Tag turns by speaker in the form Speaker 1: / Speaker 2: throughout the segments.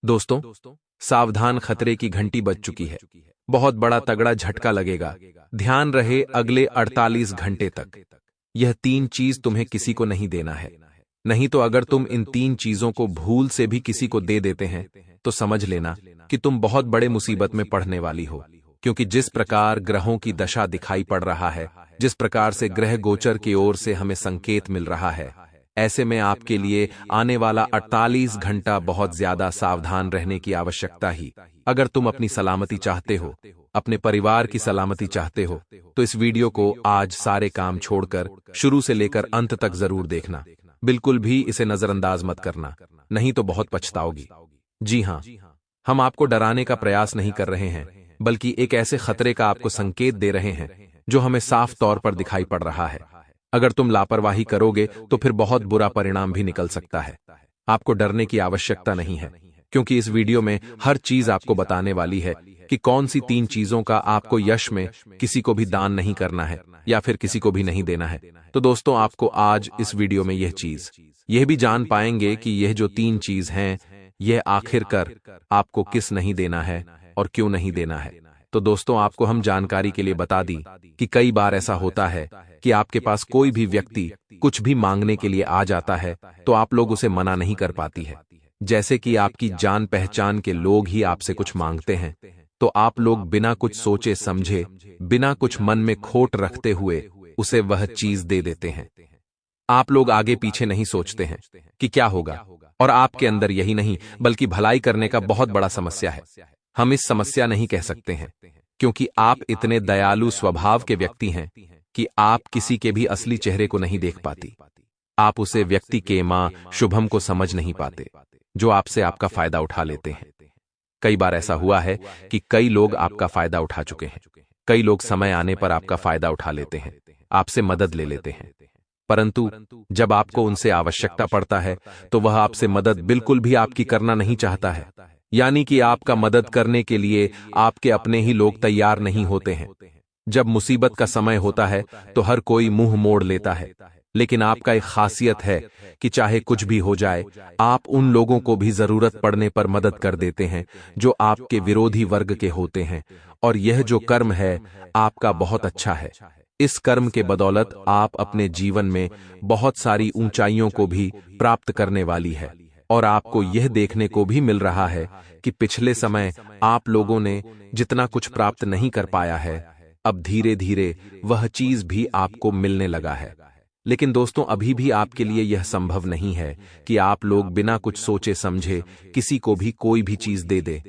Speaker 1: दोस्तों, सावधान, खतरे की घंटी बज चुकी है। बहुत बड़ा तगड़ा झटका लगेगा। ध्यान रहे अगले 48 घंटे तक। यह 3 चीज तुम्हें किसी को नहीं देना है। नहीं तो अगर तुम इन 3 चीजों को भूल से भी किसी को दे देते हैं तो समझ लेना कि तुम बहुत बड़े मुसीबत में पड़ने वाली हो। क्योंकि जिस प्रकार ग्रहों की दशा दिखाई पड़ रहा है, जिस प्रकार से ग्रह गोचर की ओर से हमें संकेत मिल रहा है, ऐसे में आपके लिए आने वाला 48 घंटा बहुत ज्यादा सावधान रहने की आवश्यकता ही। अगर तुम अपनी सलामती चाहते हो, अपने परिवार की सलामती चाहते हो, तो इस वीडियो को आज सारे काम छोड़कर शुरू से लेकर अंत तक जरूर देखना। बिल्कुल भी इसे नजरअंदाज मत करना, नहीं तो बहुत पछताओगी। जी हां, हम आपको डराने का प्रयास नहीं कर रहे हैं, बल्कि एक ऐसे खतरे का आपको संकेत दे रहे हैं जो हमें साफ तौर पर दिखाई पड़ रहा है। अगर तुम लापरवाही करोगे तो फिर बहुत बुरा परिणाम भी निकल सकता है। आपको डरने की आवश्यकता नहीं है, क्योंकि इस वीडियो में हर चीज आपको बताने वाली है कि कौन सी 3 चीजों का आपको यश में किसी को भी दान नहीं करना है या फिर किसी को भी नहीं देना है। तो दोस्तों, आपको आज इस वीडियो में यह भी जान पाएंगे कि यह जो 3 चीज हैं, यह आखिरकार आपको किस नहीं देना है और क्यों नहीं देना है। तो दोस्तों, आपको हम जानकारी के लिए बता दी कि कई बार ऐसा होता है कि आपके पास कोई भी व्यक्ति कुछ भी मांगने के लिए आ जाता है तो आप लोग उसे मना नहीं कर पाती है। जैसे कि आपकी जान पहचान के लोग ही आपसे कुछ मांगते हैं, तो आप लोग बिना कुछ सोचे समझे, बिना कुछ मन में खोट रखते हुए उसे वह चीज दे देते हैं। आप लोग आगे पीछे नहीं सोचते हैं कि क्या होगा, और आपके अंदर यही नहीं बल्कि भलाई करने का बहुत बड़ा समस्या है। हम इस समस्या नहीं कह सकते हैं, क्योंकि आप इतने दयालु स्वभाव के व्यक्ति हैं कि आप किसी के भी असली चेहरे को नहीं देख पाती। आप उसे व्यक्ति के मां शुभम को समझ नहीं पाते, जो आपसे आपका फायदा उठा लेते हैं। कई बार ऐसा हुआ है कि कई लोग आपका फायदा उठा चुके हैं। कई लोग समय आने पर आपका फायदा उठा लेते हैं, आपसे मदद ले लेते हैं, परंतु जब आपको उनसे आवश्यकता पड़ता है तो वह आपसे मदद बिल्कुल भी आपकी करना नहीं चाहता है। यानी कि आपका मदद करने के लिए आपके अपने ही लोग तैयार नहीं होते हैं। जब मुसीबत का समय होता है तो हर कोई मुंह मोड़ लेता है, लेकिन आपका एक खासियत है कि चाहे कुछ भी हो जाए, आप उन लोगों को भी जरूरत पड़ने पर मदद कर देते हैं जो आपके विरोधी वर्ग के होते हैं। और यह जो कर्म है आपका बहुत अच्छा है। इस कर्म के बदौलत आप अपने जीवन में बहुत सारी ऊंचाइयों को भी प्राप्त करने वाली है। और आपको यह देखने को भी मिल रहा है कि पिछले समय आप लोगों ने जितना कुछ प्राप्त नहीं कर पाया है, अब धीरे धीरे वह चीज भी आपको मिलने लगा है। लेकिन दोस्तों, अभी भी आपके लिए यह संभव नहीं है कि आप लोग बिना कुछ सोचे समझे किसी को भी कोई भी चीज दे दे।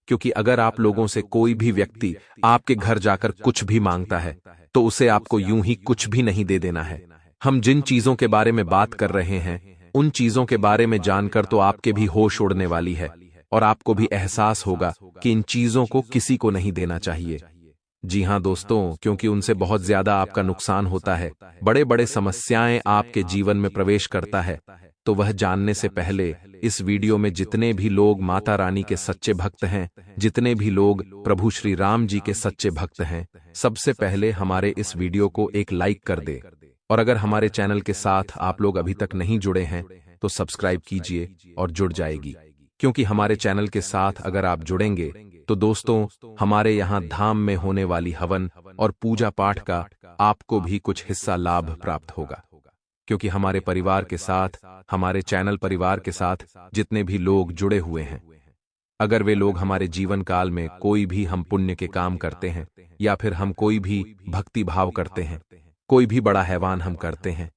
Speaker 1: क्योंकि अगर आप लोगों से कोई भी व्यक्ति आपके घर जाकर कुछ भी मांगता है तो उसे आपको यूं ही कुछ भी नहीं दे देना है। हम जिन चीजों के बारे में बात कर रहे हैं, उन चीजों के बारे में जानकर तो आपके भी होश उड़ने वाली है और आपको भी एहसास होगा कि इन चीजों को किसी को नहीं देना चाहिए। जी हां दोस्तों, क्योंकि उनसे बहुत ज्यादा आपका नुकसान होता है, बड़े बड़े समस्याएं आपके जीवन में प्रवेश करता है। तो वह जानने से पहले इस वीडियो में जितने भी लोग माता रानी के सच्चे भक्त हैं, जितने भी लोग प्रभु श्री राम जी के सच्चे भक्त हैं, सबसे पहले हमारे इस वीडियो को एक लाइक कर दे। और अगर हमारे चैनल के साथ आप लोग अभी तक नहीं जुड़े हैं तो सब्सक्राइब कीजिए और जुड़ जाएगी। क्योंकि हमारे चैनल के साथ अगर आप जुड़ेंगे तो दोस्तों, हमारे यहाँ धाम में होने वाली हवन और पूजा पाठ का आपको भी कुछ हिस्सा लाभ प्राप्त होगा। क्योंकि हमारे परिवार के साथ, हमारे चैनल परिवार के साथ जितने भी लोग जुड़े हुए हैं, अगर वे लोग हमारे जीवन काल में कोई भी हम पुण्य के काम करते हैं या फिर हम कोई भी भक्ति भाव करते हैं, कोई भी बड़ा हैवान हम करते हैं,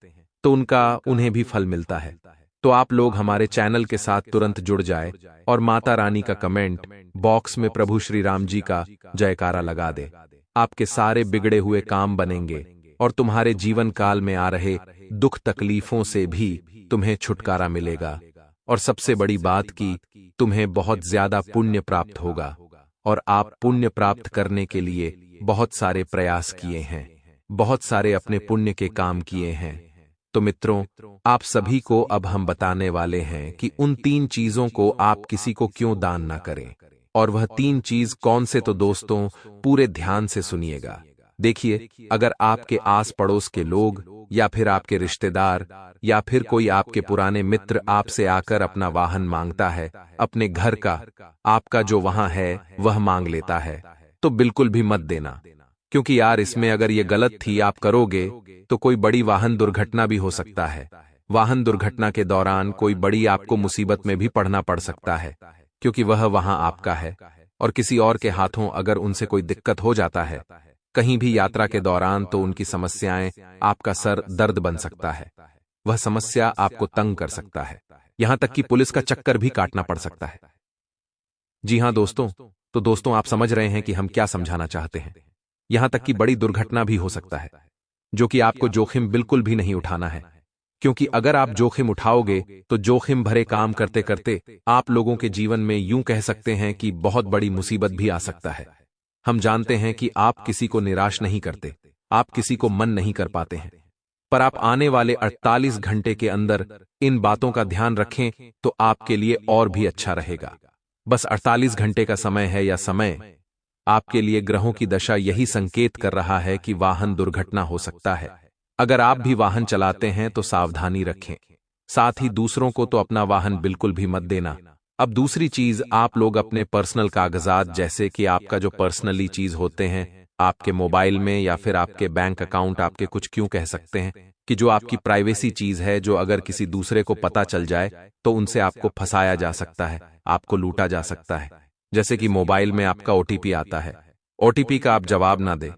Speaker 1: तो उनका उन्हें भी फल मिलता है। तो आप लोग हमारे चैनल के साथ तुरंत जुड़ जाए और माता रानी का कमेंट बॉक्स में प्रभु श्री राम जी का जयकारा लगा दे। आपके सारे बिगड़े हुए काम बनेंगे और तुम्हारे जीवन काल में आ रहे दुख तकलीफों से भी तुम्हें छुटकारा मिलेगा। और सबसे बड़ी बात कि तुम्हें बहुत ज्यादा पुण्य प्राप्त होगा। और आप पुण्य प्राप्त करने के लिए बहुत सारे प्रयास किए हैं, बहुत सारे अपने पुण्य के काम किए हैं। तो मित्रों, आप सभी को अब हम बताने वाले हैं कि उन 3 चीजों को आप किसी को क्यों दान ना करें। और वह 3 चीज कौन से, तो दोस्तों पूरे ध्यान से सुनिएगा। देखिए, अगर आपके आस पड़ोस के लोग या फिर आपके रिश्तेदार या फिर कोई आपके पुराने मित्र आपसे आकर अपना वाहन मांगता है, अपने घर का, आपका जो वहां है वह मांग लेता है, तो बिल्कुल भी मत देना। क्योंकि यार इसमें अगर ये गलत थी आप करोगे तो कोई बड़ी वाहन दुर्घटना भी हो सकता है। वाहन दुर्घटना के दौरान कोई बड़ी आपको मुसीबत में भी पड़ना पड़ सकता है, क्योंकि वह वहां आपका है और किसी और के हाथों अगर उनसे कोई दिक्कत हो जाता है कहीं भी यात्रा के दौरान, तो उनकी समस्याएं आपका सर दर्द बन सकता है। वह समस्या आपको तंग कर सकता है, यहां तक कि पुलिस का चक्कर भी काटना पड़ सकता है। जी हां दोस्तों, तो दोस्तों आप समझ रहे हैं कि हम क्या समझाना चाहते हैं। यहां तक कि बड़ी दुर्घटना भी हो सकता है, जो कि आपको जोखिम बिल्कुल भी नहीं उठाना है। क्योंकि अगर आप जोखिम उठाओगे तो जोखिम भरे काम करते करते आप लोगों के जीवन में यूं कह सकते हैं कि बहुत बड़ी मुसीबत भी आ सकता है। हम जानते हैं कि आप किसी को निराश नहीं करते, आप किसी को मन नहीं कर पाते हैं, पर आप आने वाले 48 घंटे के अंदर इन बातों का ध्यान रखें तो आपके लिए और भी अच्छा रहेगा। बस 48 घंटे का समय है, या समय आपके लिए ग्रहों की दशा यही संकेत कर रहा है कि वाहन दुर्घटना हो सकता है। अगर आप भी वाहन चलाते हैं तो सावधानी रखें, साथ ही दूसरों को तो अपना वाहन बिल्कुल भी मत देना। अब दूसरी चीज, आप लोग अपने पर्सनल कागजात, जैसे कि आपका जो पर्सनली चीज होते हैं आपके मोबाइल में या फिर आपके बैंक अकाउंट, आपके कुछ क्यों कह सकते हैं कि जो आपकी प्राइवेसी चीज है, जो अगर किसी दूसरे को पता चल जाए तो उनसे आपको फंसाया जा सकता है, आपको लूटा जा सकता है। जैसे कि मोबाइल में आपका ओटीपी आता है, ओटीपी का आप जवाब ना दें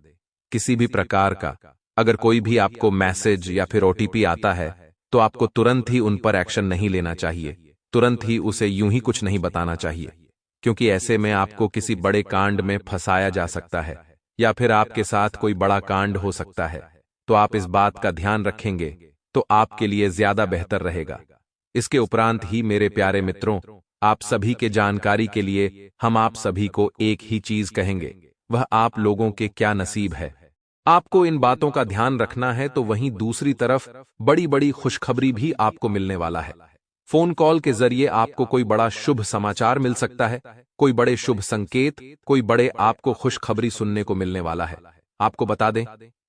Speaker 1: किसी भी प्रकार का। अगर कोई भी आपको मैसेज या फिर ओटीपी आता है तो आपको तुरंत ही उन पर एक्शन नहीं लेना चाहिए, तुरंत ही उसे यूं ही कुछ नहीं बताना चाहिए, क्योंकि ऐसे में आपको किसी बड़े कांड में फंसाया जा सकता है या फिर आपके साथ कोई बड़ा कांड हो सकता है। तो आप इस बात का ध्यान रखेंगे तो आपके लिए ज्यादा बेहतर रहेगा। इसके उपरांत ही मेरे प्यारे मित्रों, आप सभी के जानकारी के लिए हम आप सभी को एक ही चीज कहेंगे, वह आप लोगों के क्या नसीब है। आपको इन बातों का ध्यान रखना है, तो वहीं दूसरी तरफ बड़ी बड़ी खुशखबरी भी आपको मिलने वाला है। फोन कॉल के जरिए आपको कोई बड़ा शुभ समाचार मिल सकता है, कोई बड़े शुभ संकेत, कोई बड़े आपको खुशखबरी सुनने को मिलने वाला है। आपको बता दें,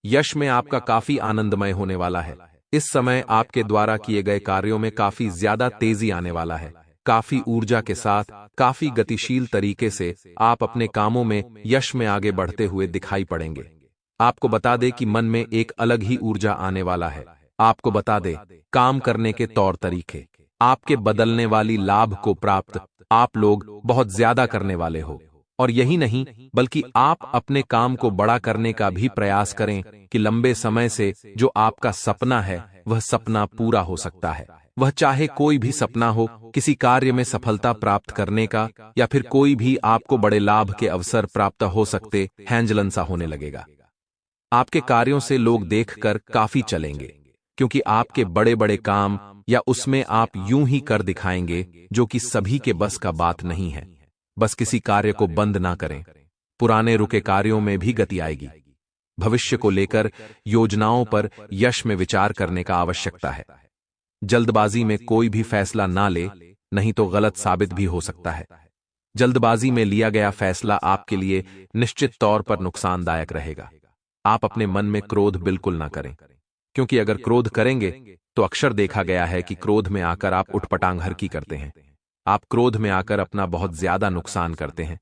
Speaker 1: यश में आपका काफी आनंदमय होने वाला है। इस समय आपके द्वारा किए गए कार्यों में काफी ज्यादा तेजी आने वाला है। काफी ऊर्जा के साथ, काफी गतिशील तरीके से आप अपने कामों में यश में आगे बढ़ते हुए दिखाई पड़ेंगे। आपको बता दे कि मन में एक अलग ही ऊर्जा आने वाला है। आपको बता दे, काम करने के तौर तरीके आपके बदलने वाली लाभ को प्राप्त आप लोग बहुत ज्यादा करने वाले हो। और यही नहीं, बल्कि आप अपने काम को बड़ा करने का भी प्रयास करें कि लंबे समय से जो आपका सपना है वह सपना पूरा हो सकता है। वह चाहे कोई भी सपना हो, किसी कार्य में सफलता प्राप्त करने का, या फिर कोई भी आपको बड़े लाभ के अवसर प्राप्त हो सकते हैं, जलन सा होने लगेगा। आपके कार्यों से लोग देखकर काफी चलेंगे, क्योंकि आपके बड़े बड़े काम या उसमें आप यूं ही कर दिखाएंगे जो कि सभी के बस का बात नहीं है। बस किसी कार्य को बंद ना करें, पुराने रुके कार्यों में भी गति आएगी। भविष्य को लेकर योजनाओं पर यश में विचार करने का आवश्यकता है। जल्दबाजी में कोई भी फैसला ना ले, नहीं तो गलत साबित भी हो सकता है। जल्दबाजी में लिया गया फैसला आपके लिए निश्चित तौर पर नुकसानदायक रहेगा। आप अपने मन में क्रोध बिल्कुल ना करें, क्योंकि अगर क्रोध करेंगे तो अक्सर देखा गया है कि क्रोध में आकर आप उठपटांग हरकी करते हैं। आप क्रोध में आकर अपना बहुत ज्यादा नुकसान करते हैं,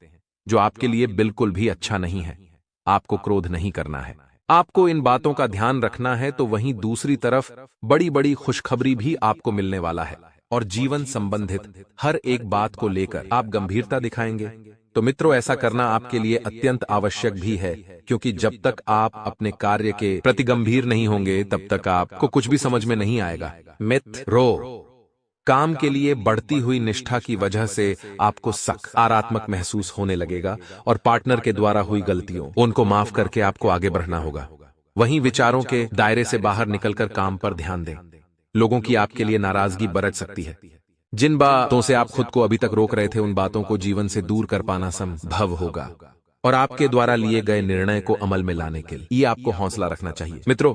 Speaker 1: जो आपके लिए बिल्कुल भी अच्छा नहीं है। आपको क्रोध नहीं करना है, आपको इन बातों का ध्यान रखना है। तो वहीं दूसरी तरफ बड़ी बड़ी खुशखबरी भी आपको मिलने वाला है, और जीवन संबंधित हर एक बात को लेकर आप गंभीरता दिखाएंगे। तो मित्रों, ऐसा करना आपके लिए अत्यंत आवश्यक भी है, क्योंकि जब तक आप अपने कार्य के प्रति गंभीर नहीं होंगे तब तक आपको कुछ भी समझ में नहीं आएगा। मित्रों, काम के लिए बढ़ती हुई निष्ठा की वजह से आपको सकारात्मक महसूस होने लगेगा, और पार्टनर के द्वारा हुई गलतियों उनको माफ करके आपको आगे बढ़ना होगा। वहीं विचारों के दायरे से बाहर निकलकर काम पर ध्यान दें। लोगों की आपके लिए नाराजगी बरत सकती है। जिन बातों से आप खुद को अभी तक रोक रहे थे, उन बातों को जीवन से दूर कर पाना संभव होगा। और आपके द्वारा लिए गए निर्णय को अमल में लाने के लिए आपको हौसला रखना चाहिए। मित्रों,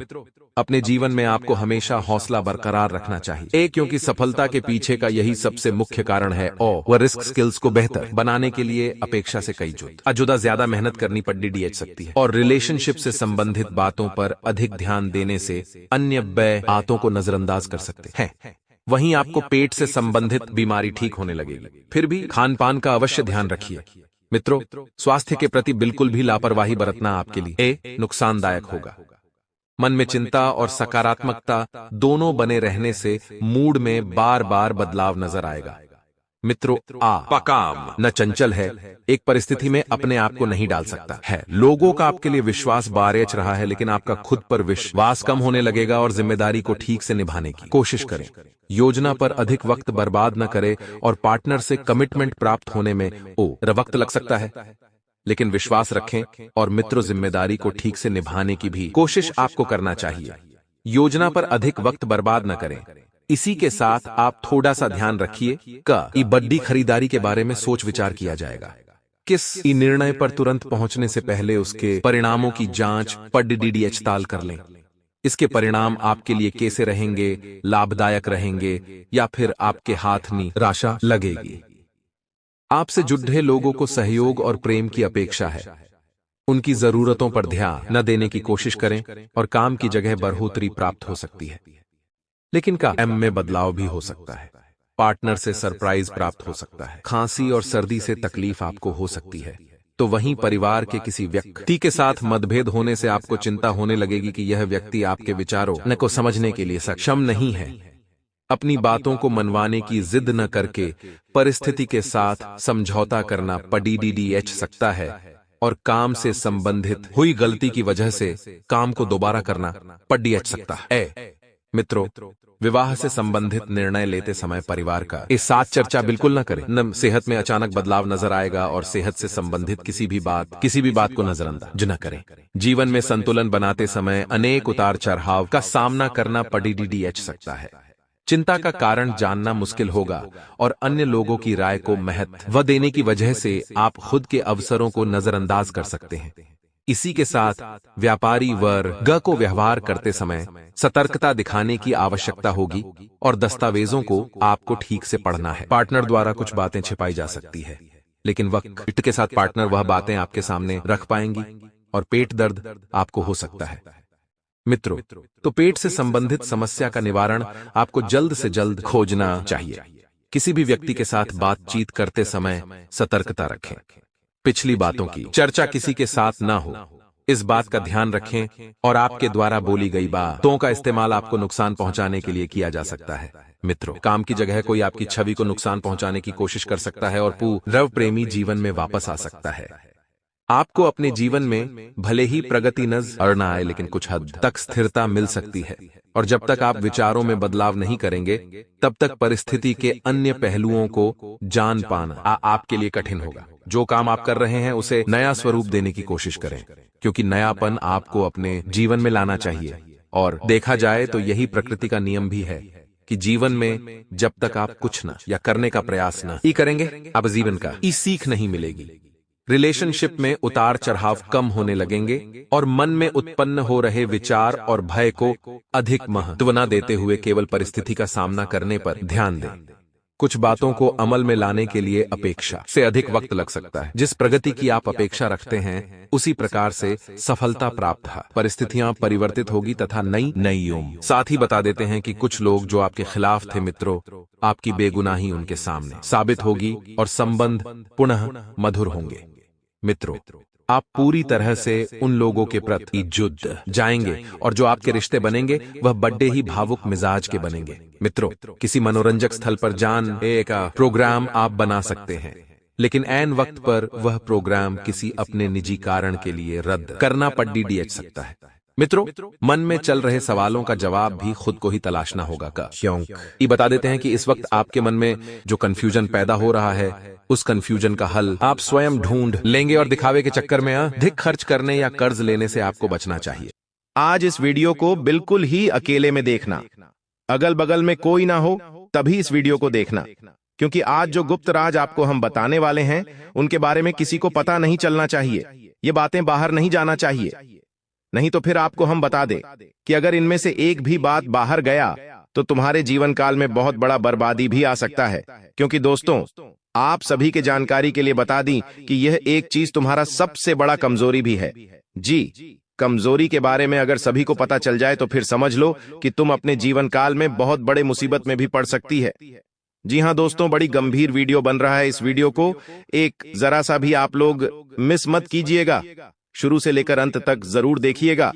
Speaker 1: अपने जीवन में आपको हमेशा हौसला बरकरार रखना चाहिए। क्योंकि सफलता के पीछे का यही सबसे मुख्य कारण है और वह रिस्क स्किल्स को बेहतर बनाने के लिए अपेक्षा से कई जुदा ज्यादा मेहनत करनी पड़ DDH सकती है और रिलेशनशिप से संबंधित बातों पर अधिक ध्यान देने से अन्य बातों को नजरअंदाज कर सकते हैं। वहीं आपको पेट से संबंधित बीमारी ठीक होने लगेगी। फिर भी खान पान का अवश्य ध्यान रखिए। मित्रों, स्वास्थ्य के प्रति बिल्कुल भी लापरवाही बरतना आपके लिए नुकसानदायक होगा। मन में चिंता और सकारात्मकता दोनों बने रहने से मूड में बार बार बदलाव नजर आएगा। मित्रों, काम न चंचल है, एक परिस्थिति में अपने आप को नहीं डाल सकता है। लोगों का आपके लिए विश्वास बारेच रहा है, लेकिन आपका खुद पर विश्वास कम होने लगेगा और जिम्मेदारी को ठीक से निभाने की कोशिश करें। योजना पर अधिक वक्त बर्बाद न करें और पार्टनर से कमिटमेंट प्राप्त होने में वक्त लग सकता है, लेकिन विश्वास रखें और मित्रों, जिम्मेदारी को ठीक से निभाने की भी कोशिश आपको करना चाहिए। योजना पर अधिक वक्त बर्बाद न करें। इसी के साथ आप थोड़ा सा ध्यान रखिए कि बड़ी खरीदारी के बारे में सोच विचार किया जाएगा। किस निर्णय पर तुरंत पहुंचने से पहले उसके परिणामों की जांच पर DDH ताल कर लें। इसके परिणाम आपके लिए कैसे रहेंगे, लाभदायक रहेंगे या फिर आपके हाथ निराशा लगेगी। आपसे जुड़े लोगों को सहयोग और प्रेम की अपेक्षा है। उनकी जरूरतों पर ध्यान न देने की कोशिश करें और काम की जगह बढ़ोतरी प्राप्त हो सकती है, लेकिन काम में बदलाव भी हो सकता है। पार्टनर से सरप्राइज प्राप्त हो सकता है। खांसी और सर्दी से तकलीफ आपको हो सकती है। तो वहीं परिवार के किसी व्यक्ति के साथ मतभेद होने से आपको चिंता होने लगेगी कि यह व्यक्ति आपके विचारों को समझने के लिए सक्षम नहीं है। अपनी बातों को मनवाने की जिद न करके परिस्थिति के साथ समझौता करना DDH सकता है और काम से संबंधित हुई गलती की वजह से काम को दोबारा करना DH सकता है। मित्रों, विवाह से संबंधित निर्णय लेते समय परिवार का इस साथ चर्चा बिल्कुल न करें। न सेहत में अचानक बदलाव नजर आएगा और सेहत से संबंधित किसी भी बात को नजरअंदाज न करें। जीवन में संतुलन बनाते समय अनेक उतार चढ़ाव का सामना करना DDH सकता है। चिंता का कारण जानना मुश्किल होगा और अन्य लोगों की राय को महत्व देने की वजह से आप खुद के अवसरों को नजरअंदाज कर सकते हैं। इसी के साथ व्यापारी वर्ग को व्यवहार करते समय सतर्कता दिखाने की आवश्यकता होगी और दस्तावेजों को आपको ठीक से पढ़ना है। पार्टनर द्वारा कुछ बातें छिपाई जा सकती है, लेकिन वक्त के साथ पार्टनर वह बातें आपके सामने रख पाएंगी और पेट दर्द आपको हो सकता है। मित्रों, तो पेट से संबंधित समस्या का निवारण आपको जल्द से जल्द खोजना चाहिए। किसी भी व्यक्ति के साथ बातचीत करते समय सतर्कता रखें। पिछली बातों की चर्चा किसी के साथ ना हो, इस बात का ध्यान रखें और आपके द्वारा बोली गई बातों का इस्तेमाल आपको नुकसान पहुंचाने के लिए किया जा सकता है। मित्रों, काम की जगह कोई आपकी छवि को नुकसान पहुंचाने की कोशिश कर सकता है और पूर्ण प्रेमी जीवन में वापस आ सकता है। आपको अपने जीवन में भले ही प्रगति नजर न आए, लेकिन कुछ हद तक स्थिरता मिल सकती है और जब तक आप विचारों में बदलाव नहीं करेंगे, तब तक परिस्थिति के अन्य पहलुओं को जान पाना आपके लिए कठिन होगा। जो काम आप कर रहे हैं उसे नया स्वरूप देने की कोशिश करें, क्योंकि नयापन आपको अपने जीवन में लाना चाहिए। और देखा जाए तो यही प्रकृति का नियम भी है कि जीवन में जब तक आप कुछ न या करने का प्रयास न करेंगे, आप जीवन का सीख नहीं मिलेगी। रिलेशनशिप में उतार चढ़ाव कम होने लगेंगे और मन में उत्पन्न हो रहे विचार और भय को अधिक महत्व न देते हुए केवल परिस्थिति का सामना करने पर ध्यान दें। कुछ बातों को अमल में लाने के लिए अपेक्षा से अधिक वक्त लग सकता है। जिस प्रगति की आप अपेक्षा रखते हैं, उसी प्रकार से सफलता प्राप्त है। परिस्थितियां परिवर्तित होगी तथा नई साथ ही बता देते हैं कि कुछ लोग जो आपके खिलाफ थे, मित्रों, आपकी बेगुनाही उनके सामने साबित होगी और संबंध पुनः मधुर होंगे। मित्रों, आप पूरी तरह से उन लोगों के प्रति जुड़ जाएंगे और जो आपके रिश्ते बनेंगे वह बड़े ही भावुक मिजाज के बनेंगे। मित्रों, किसी मनोरंजक स्थल पर एक प्रोग्राम आप बना सकते हैं, लेकिन ऐन वक्त पर वह प्रोग्राम किसी अपने निजी कारण के लिए रद्द करना DDH सकता है। मित्रों, मन में चल रहे सवालों का जवाब भी खुद को ही तलाशना होगा। क्यों? ये बता देते हैं कि इस वक्त आपके मन में जो कंफ्यूजन पैदा हो रहा है, उस कंफ्यूजन का हल आप स्वयं ढूंढ लेंगे और दिखावे के चक्कर में अधिक खर्च करने या कर्ज लेने से आपको बचना चाहिए।
Speaker 2: आज इस वीडियो को बिल्कुल ही अकेले में देखना, अगल बगल में कोई ना हो तभी इस वीडियो को देखना। क्योंकि आज जो गुप्त राज आपको हम बताने वाले हैं उनके बारे में किसी को पता नहीं चलना चाहिए। ये बातें बाहर नहीं जाना चाहिए, नहीं तो फिर आपको हम बता दें कि अगर इनमें से एक भी बात बाहर गया तो तुम्हारे जीवन काल में बहुत बड़ा बर्बादी भी आ सकता है। क्योंकि दोस्तों, आप सभी के जानकारी के लिए बता दी कि यह एक चीज तुम्हारा सबसे बड़ा कमजोरी भी है। जी, कमजोरी के बारे में अगर सभी को पता चल जाए तो फिर समझ लो कि तुम अपने जीवन काल में बहुत बड़े मुसीबत में भी पड़ सकती है। जी हां दोस्तों, बड़ी गंभीर वीडियो बन रहा है। इस वीडियो को एक जरा सा भी आप लोग मिस मत कीजिएगा, शुरू से लेकर अंत तक जरूर देखिएगा।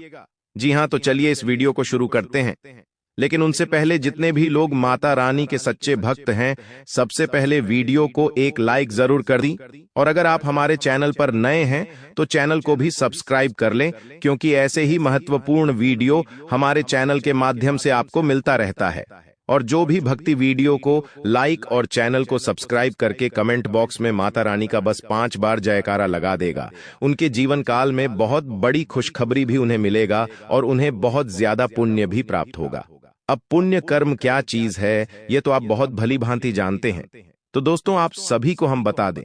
Speaker 2: जी हां, तो चलिए इस वीडियो को शुरू करते हैं। लेकिन उनसे पहले जितने भी लोग माता रानी के सच्चे भक्त हैं, सबसे पहले वीडियो को एक लाइक जरूर कर दी, और अगर आप हमारे चैनल पर नए हैं तो चैनल को भी सब्सक्राइब कर लें, क्योंकि ऐसे ही महत्वपूर्ण वीडियो हमारे चैनल के माध्यम से आपको मिलता रहता है। और जो भी भक्ति वीडियो को लाइक और चैनल को सब्सक्राइब करके कमेंट बॉक्स में माता रानी का बस 5 बार जयकारा लगा देगा, उनके जीवन काल में बहुत बड़ी खुशखबरी भी उन्हें मिलेगा और उन्हें बहुत ज्यादा पुण्य भी प्राप्त होगा। अब पुण्य कर्म क्या चीज है, ये तो आप बहुत भली भांति जानते हैं। तो दोस्तों, आप सभी को हम बता दें,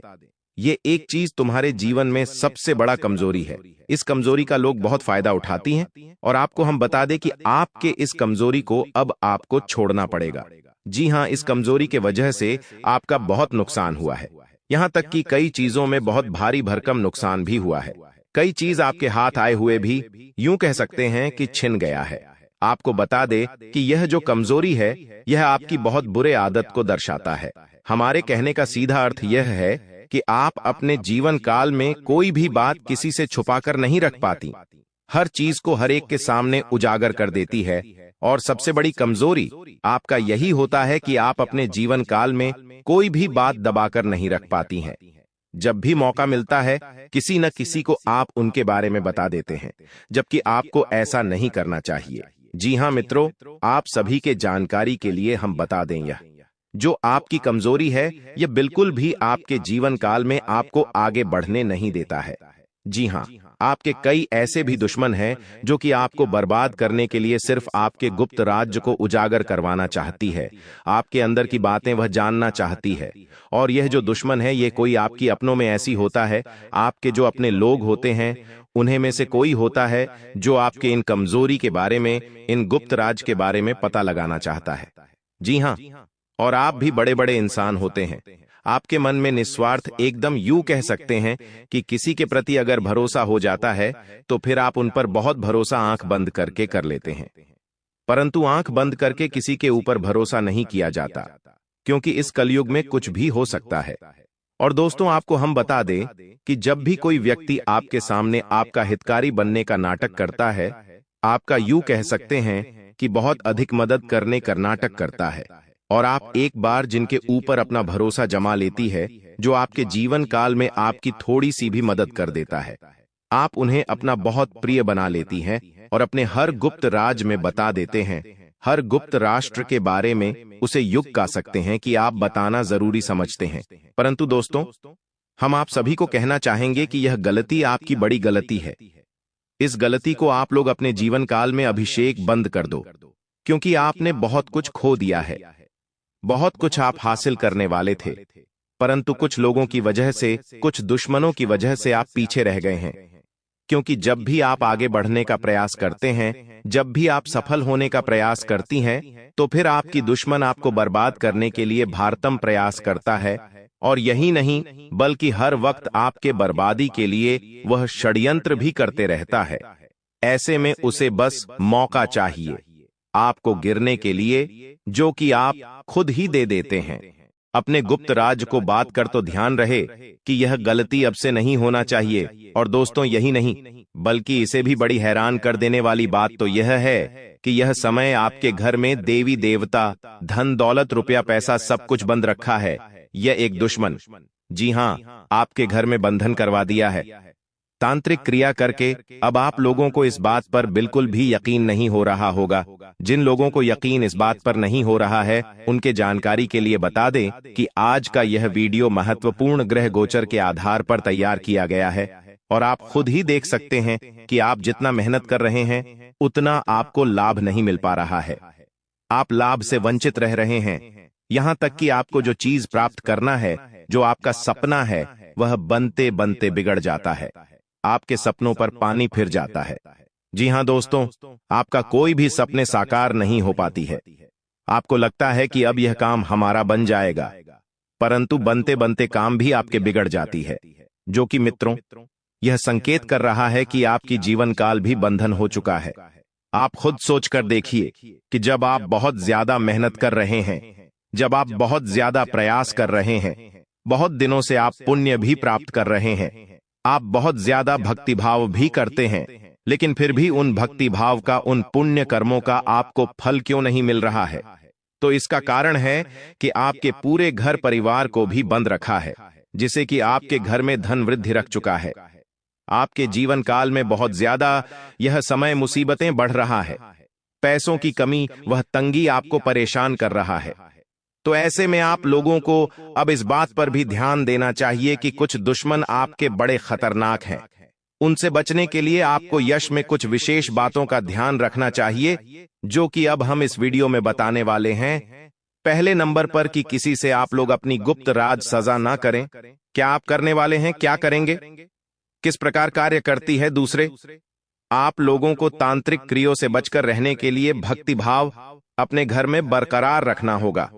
Speaker 2: ये एक चीज तुम्हारे जीवन में सबसे बड़ा कमजोरी है। इस कमजोरी का लोग बहुत फायदा उठाती हैं, और आपको हम बता दें कि आपके इस कमजोरी को अब आपको छोड़ना पड़ेगा। जी हां, इस कमजोरी के वजह से आपका बहुत नुकसान हुआ है। यहां तक कि कई चीजों में बहुत भारी भरकम नुकसान भी हुआ है। कई चीज आपके हाथ आए हुए भी यूं कह सकते हैं कि छिन गया है। आपको बता दे कि यह जो कमजोरी है, यह आपकी बहुत बुरे आदत को दर्शाता है। हमारे कहने का सीधा अर्थ यह है कि आप अपने जीवन काल में कोई भी बात किसी से छुपाकर नहीं रख पाती, हर चीज को हर एक के सामने उजागर कर देती है। और सबसे बड़ी कमजोरी आपका यही होता है कि आप अपने जीवन काल में कोई भी बात दबाकर नहीं रख पाती हैं। जब भी मौका मिलता है, किसी न किसी को आप उनके बारे में बता देते हैं, जबकि आपको ऐसा नहीं करना चाहिए। जी हां मित्रों, आप सभी के जानकारी के लिए हम बता दें, यह जो आपकी कमजोरी है, यह बिल्कुल भी आपके जीवन काल में आपको आगे बढ़ने नहीं देता है। जी हां, आपके कई ऐसे भी दुश्मन हैं जो कि आपको बर्बाद करने के लिए सिर्फ आपके गुप्त राज्य को उजागर करवाना चाहती है। आपके अंदर की बातें वह जानना चाहती है। और यह जो दुश्मन है, ये कोई आपकी अपनों में ऐसी होता है, आपके जो अपने लोग होते हैं उन्हें में से कोई होता है जो आपके इन कमजोरी के बारे में, इन गुप्त राज के बारे में पता लगाना चाहता है। जी हां, और आप भी बड़े बड़े इंसान होते हैं। आपके मन में निस्वार्थ, एकदम यूं कह सकते हैं कि किसी के प्रति अगर भरोसा हो जाता है तो फिर आप उन पर बहुत भरोसा आंख बंद करके कर लेते हैं। परंतु आंख बंद करके किसी के ऊपर भरोसा नहीं किया जाता, क्योंकि इस कलयुग में कुछ भी हो सकता है। और दोस्तों, आपको हम बता दें कि जब भी कोई व्यक्ति आपके सामने आपका हितकारी बनने का नाटक करता है, आपका यूं कह सकते हैं कि बहुत अधिक मदद करने का नाटक करता है, और आप एक बार जिनके ऊपर अपना भरोसा जमा लेती है, जो आपके जीवन काल में आपकी थोड़ी सी भी मदद कर देता है, आप उन्हें अपना बहुत प्रिय बना लेती हैं और अपने हर गुप्त राज में बता देते हैं। हर गुप्त राष्ट्र के बारे में उसे युग कह सकते हैं कि आप बताना जरूरी समझते हैं। परंतु दोस्तों, हम आप सभी को कहना चाहेंगे कि यह गलती आपकी बड़ी गलती है। इस गलती को आप लोग अपने जीवन काल में अभिषेक बंद कर दो, क्योंकि आपने बहुत कुछ खो दिया है। बहुत कुछ आप हासिल करने वाले थे, परंतु कुछ लोगों की वजह से, कुछ दुश्मनों की वजह से आप पीछे रह गए हैं। क्योंकि जब भी आप आगे बढ़ने का प्रयास करते हैं, जब भी आप सफल होने का प्रयास करती हैं, तो फिर आपकी दुश्मन आपको बर्बाद करने के लिए भारतम प्रयास करता है। और यही नहीं, बल्कि हर वक्त आपके बर्बादी के लिए वह षड्यंत्र भी करते रहता है। ऐसे में उसे बस मौका चाहिए आपको गिरने के लिए, जो कि आप खुद ही दे देते हैं। अपने गुप्त राज को बात कर तो ध्यान रहे कि यह गलती अब से नहीं होना चाहिए। और दोस्तों, यही नहीं, बल्कि इसे भी बड़ी हैरान कर देने वाली बात तो यह है कि यह समय आपके घर में देवी देवता, धन दौलत, रुपया पैसा सब कुछ बंद रखा है। यह एक दुश्मन, जी हां, आपके घर में बंधन करवा दिया है तांत्रिक क्रिया करके। अब आप लोगों को इस बात पर बिल्कुल भी यकीन नहीं हो रहा होगा। जिन लोगों को यकीन इस बात पर नहीं हो रहा है, उनके जानकारी के लिए बता दें कि आज का यह वीडियो महत्वपूर्ण ग्रह गोचर के आधार पर तैयार किया गया है। और आप खुद ही देख सकते हैं कि आप जितना मेहनत कर रहे हैं, उतना आपको लाभ नहीं मिल पा रहा है। आप लाभ से वंचित रह रहे हैं। यहां तक कि आपको जो चीज प्राप्त करना है, जो आपका सपना है, वह बनते बनते बिगड़ जाता है। आपके सपनों पर पानी फिर जाता है। जी हां दोस्तों, आपका कोई भी सपने साकार नहीं हो पाती है। आपको लगता है कि अब यह काम हमारा बन जाएगा, परंतु बनते बनते काम भी आपके बिगड़ जाती है, जो कि मित्रों, यह संकेत कर रहा है कि आपकी जीवन काल भी बंधन हो चुका है। आप खुद सोचकर देखिए कि जब आप बहुत ज्यादा मेहनत कर रहे हैं, जब आप बहुत ज्यादा प्रयास कर रहे हैं, बहुत दिनों से आप पुण्य भी प्राप्त कर रहे हैं, आप बहुत ज्यादा भक्तिभाव भी करते हैं, लेकिन फिर भी उन भक्तिभाव का, उन पुण्य कर्मों का आपको फल क्यों नहीं मिल रहा है? तो इसका कारण है कि आपके पूरे घर परिवार को भी बंद रखा है, जिसे कि आपके घर में धन वृद्धि रख चुका है। आपके जीवन काल में बहुत ज्यादा यह समय मुसीबतें बढ़ रहा है। पैसों की कमी, वह तंगी आपको परेशान कर रहा है। तो ऐसे में आप लोगों को अब इस बात पर भी ध्यान देना चाहिए कि कुछ दुश्मन आपके बड़े खतरनाक हैं। उनसे बचने के लिए आपको यश में कुछ विशेष बातों का ध्यान रखना चाहिए, जो कि अब हम इस वीडियो में बताने वाले हैं। पहले नंबर पर कि किसी से आप लोग अपनी गुप्त राज सजा ना करें। क्या आप करने वाले हैं? क्या करेंगे? किस प्रकार कार्य करती है? दूसरे, आप लोगों को तांत्रिक क्रियों से बचकर रहने के लिए भक्ति भाव अपने घर में बरकरार रखना होगा।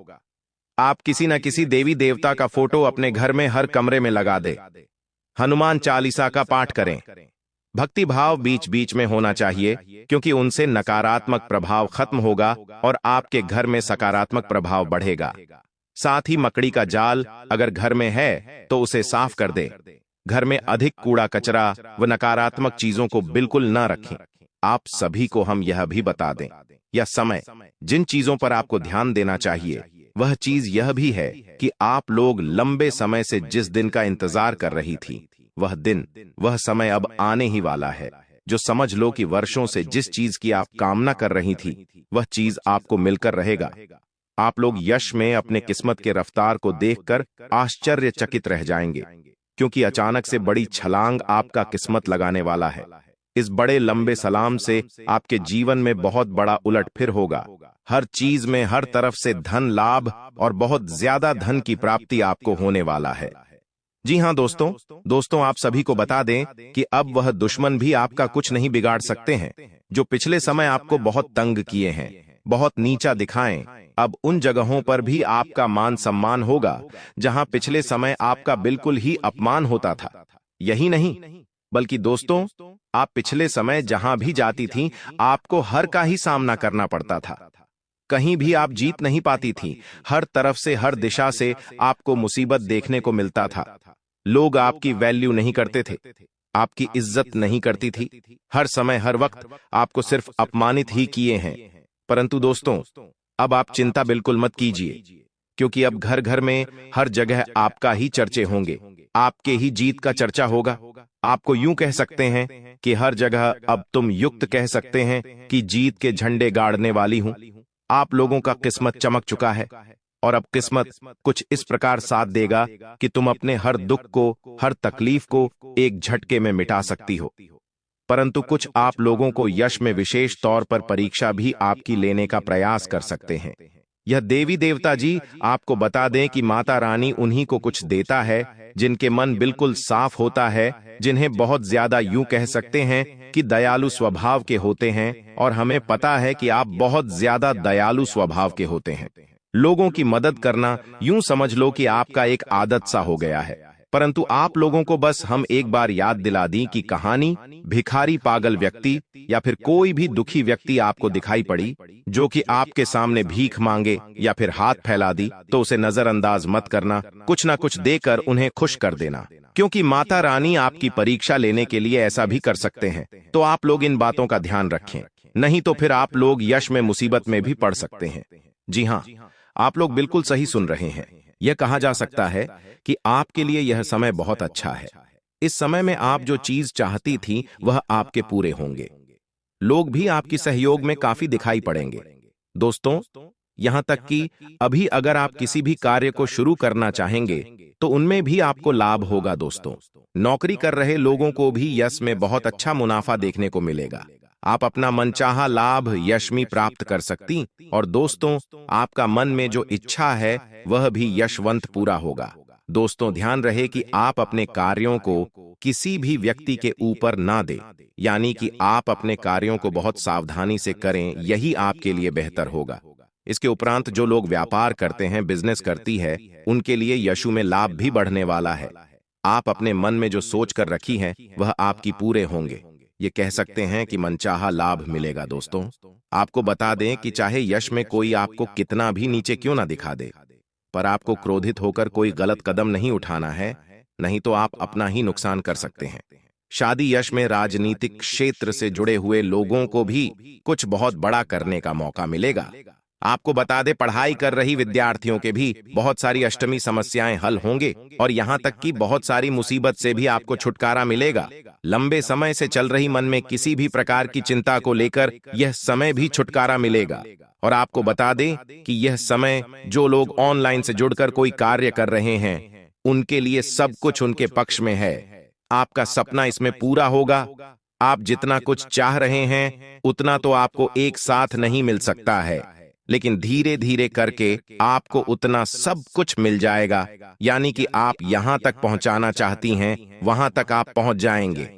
Speaker 2: आप किसी न किसी देवी देवता का फोटो अपने घर में हर कमरे में लगा दे। हनुमान चालीसा का पाठ करें। भक्ति भाव बीच बीच में होना चाहिए, क्योंकि उनसे नकारात्मक प्रभाव खत्म होगा और आपके घर में सकारात्मक प्रभाव बढ़ेगा। साथ ही मकड़ी का जाल अगर घर में है तो उसे साफ कर दे। घर में अधिक कूड़ा कचरा व नकारात्मक चीजों को बिल्कुल न रखें। आप सभी को हम यह भी बता दें, यह समय जिन चीजों पर आपको ध्यान देना चाहिए, वह चीज यह भी है कि आप लोग लंबे समय से जिस दिन का इंतजार कर रही थी, वह दिन, वह समय अब आने ही वाला है। जो समझ लो कि वर्षों से जिस चीज की आप कामना कर रही थी, वह चीज आपको मिलकर रहेगा। आप लोग यश में अपने किस्मत के रफ्तार को देखकर आश्चर्यचकित रह जाएंगे, क्योंकि अचानक से बड़ी छलांग आपका किस्मत लगाने वाला है। इस बड़े लंबे सलाम से आपके जीवन में बहुत बड़ा उलटफेर होगा। हर चीज में हर तरफ से धन लाभ और बहुत ज्यादा धन की प्राप्ति आपको होने वाला है। जी हां दोस्तों, आप सभी को बता दें कि अब वह दुश्मन भी आपका कुछ नहीं बिगाड़ सकते हैं, जो पिछले समय आपको बहुत तंग किए हैं, बहुत नीचा दिखाएं। अब उन जगहों पर भी आपका मान सम्मान होगा जहां पिछले समय आपका बिल्कुल ही अपमान होता था। यही नहीं, बल्कि दोस्तों, आप पिछले समय जहां भी जाती थीं, आपको हर का ही सामना करना पड़ता था। कहीं भी आप जीत नहीं पाती थीं। हर तरफ से, हर दिशा से आपको मुसीबत देखने को मिलता था। लोग आपकी वैल्यू नहीं करते थे, आपकी इज्जत नहीं करती थी। हर समय, हर वक्त आपको सिर्फ अपमानित ही किए हैं। परंतु दोस्तों, अब आप चिंता बिल्कुल मत कीजिए, क्योंकि अब घर घर में हर जगह आपका ही चर्चे होंगे, आपके ही जीत का चर्चा होगा। आपको यूं कह सकते हैं कि हर जगह अब तुम युक्त कह सकते हैं कि जीत के झंडे गाड़ने वाली हूं। आप लोगों का किस्मत चमक चुका है और अब किस्मत कुछ इस प्रकार साथ देगा कि तुम अपने हर दुख को, हर तकलीफ को एक झटके में मिटा सकती हो। परंतु कुछ आप लोगों को यश में विशेष तौर पर परीक्षा भी आपकी लेने का प्रयास कर सकते हैं। यह देवी देवता जी आपको बता दें कि माता रानी उन्हीं को कुछ देता है जिनके मन बिल्कुल साफ होता है, जिन्हें बहुत ज्यादा यूं कह सकते हैं कि दयालु स्वभाव के होते हैं। और हमें पता है कि आप बहुत ज्यादा दयालु स्वभाव के होते हैं। लोगों की मदद करना यूं समझ लो कि आपका एक आदत सा हो गया है। परंतु आप लोगों को बस हम एक बार याद दिला दी कि कहानी भिखारी पागल व्यक्ति या फिर कोई भी दुखी व्यक्ति आपको दिखाई पड़ी जो कि आपके सामने भीख मांगे या फिर हाथ फैला दी, तो उसे नजरअंदाज मत करना। कुछ ना कुछ देकर उन्हें खुश कर देना, क्योंकि माता रानी आपकी परीक्षा लेने के लिए ऐसा भी कर सकते हैं। तो आप लोग इन बातों का ध्यान रखें, नहीं तो फिर आप लोग यश में मुसीबत में भी पड़ सकते हैं। जी हाँ, आप लोग बिल्कुल सही सुन रहे हैं। यह कहा जा सकता है कि आपके लिए यह समय बहुत अच्छा है। इस समय में आप जो चीज चाहती थी वह आपके पूरे होंगे। लोग भी आपकी सहयोग में काफी दिखाई पड़ेंगे। दोस्तों, यहां तक कि अभी अगर आप किसी भी कार्य को शुरू करना चाहेंगे तो उनमें भी आपको लाभ होगा। दोस्तों, नौकरी कर रहे लोगों को भी यश में बहुत अच्छा मुनाफा देखने को मिलेगा। आप अपना मनचाहा लाभ यश में प्राप्त कर सकती। और दोस्तों, आपका मन में जो इच्छा है वह भी यशवंत पूरा होगा। दोस्तों, ध्यान रहे कि आप अपने कार्यों को किसी भी व्यक्ति के ऊपर ना दे, यानी कि आप अपने कार्यों को बहुत सावधानी से करें, यही आपके लिए बेहतर होगा। इसके उपरांत जो लोग व्यापार करते हैं, बिजनेस करती है, उनके लिए यशु में लाभ भी बढ़ने वाला है। आप अपने मन में जो सोच कर रखी हैं वह आपकी पूरे होंगे। ये कह सकते हैं कि मनचाहा लाभ मिलेगा। दोस्तों, आपको बता दें कि चाहे यश में कोई आपको कितना भी नीचे क्यों ना दिखा दे, पर आपको क्रोधित होकर कोई गलत कदम नहीं उठाना है, नहीं तो आप अपना ही नुकसान कर सकते हैं। शादी यश में राजनीतिक क्षेत्र से जुड़े हुए लोगों को भी कुछ बहुत बड़ा करने का मौका मिलेगा। आपको बता दे, पढ़ाई कर रही विद्यार्थियों के भी बहुत सारी अष्टमी समस्याएं हल होंगे और यहां तक कि बहुत सारी मुसीबत से भी आपको छुटकारा मिलेगा। लंबे समय से चल रही मन में किसी भी प्रकार की चिंता को लेकर यह समय भी छुटकारा मिलेगा। और आपको बता दें कि यह समय जो लोग ऑनलाइन से जुड़कर कोई कार्य कर रहे हैं, उनके लिए सब कुछ उनके पक्ष में है। आपका सपना इसमें पूरा होगा। आप जितना कुछ चाह रहे हैं उतना तो आपको एक साथ नहीं मिल सकता है, लेकिन धीरे धीरे करके आपको उतना सब कुछ मिल जाएगा। यानी कि आप यहां तक पहुंचाना चाहती हैं, वहां तक आप पहुंच जाएंगे।